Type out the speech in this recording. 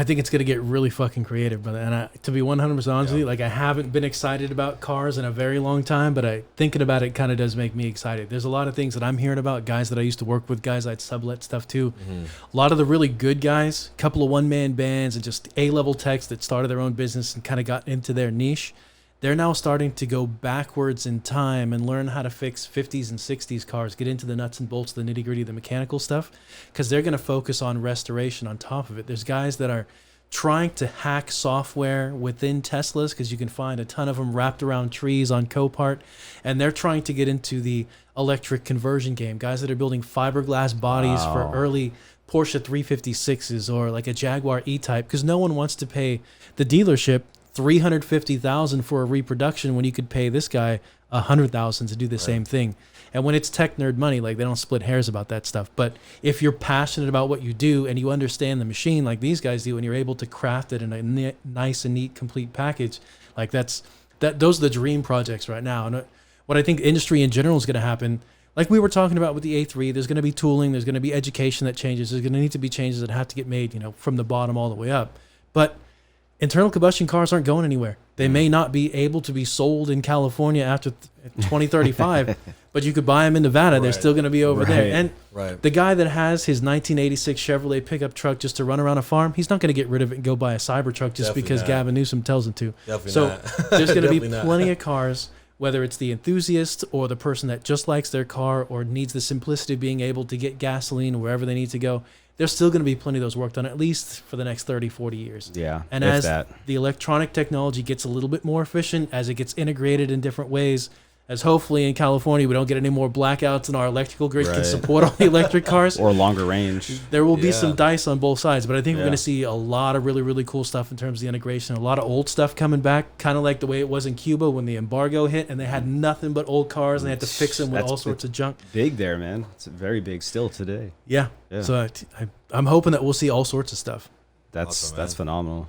I think it's going to get really fucking creative, brother. And to be 100% honest with you, like I haven't been excited about cars in a very long time, but thinking about it kind of does make me excited. There's a lot of things that I'm hearing about, guys that I used to work with, guys I'd sublet stuff to. Mm-hmm. A lot of the really good guys, a couple of one-man bands and just A-level techs that started their own business and kind of got into their niche. They're now starting to go backwards in time and learn how to fix 50s and 60s cars, get into the nuts and bolts, the nitty-gritty, the mechanical stuff, because they're going to focus on restoration on top of it. There's guys that are trying to hack software within Teslas, because you can find a ton of them wrapped around trees on Copart, and they're trying to get into the electric conversion game. Guys that are building fiberglass bodies for early Porsche 356s or like a Jaguar E-Type, because no one wants to pay the dealership $350,000 for a reproduction when you could pay this guy $100,000 to do the same thing. And when it's tech nerd money, like they don't split hairs about that stuff. But if you're passionate about what you do and you understand the machine like these guys do, and you're able to craft it in a nice and neat, complete package, like those are the dream projects right now. And what I think industry in general is going to happen, like we were talking about with the A3, there's going to be tooling, there's going to be education that changes, there's going to need to be changes that have to get made, from the bottom all the way up. But internal combustion cars aren't going anywhere. They may not be able to be sold in California after 2035, but you could buy them in Nevada. They're still going to be over there. And the guy that has his 1986 Chevrolet pickup truck just to run around a farm, he's not going to get rid of it and go buy a Cybertruck just because Gavin Newsom tells him to. There's going to be plenty of cars, whether it's the enthusiast or the person that just likes their car or needs the simplicity of being able to get gasoline wherever they need to go. There's still going to be plenty of those work done, at least for the next 30, 40 years. Yeah. And as the electronic technology gets a little bit more efficient, as it gets integrated in different ways, as hopefully in California we don't get any more blackouts and our electrical grid can support all the electric cars. Or longer range. There will be some dice on both sides, but I think we're going to see a lot of really, really cool stuff in terms of the integration. A lot of old stuff coming back, kind of like the way it was in Cuba when the embargo hit and they had nothing but old cars and they had to fix them with all sorts of junk. Big there, man. It's very big still today. Yeah. So I'm hoping that we'll see all sorts of stuff. That's phenomenal.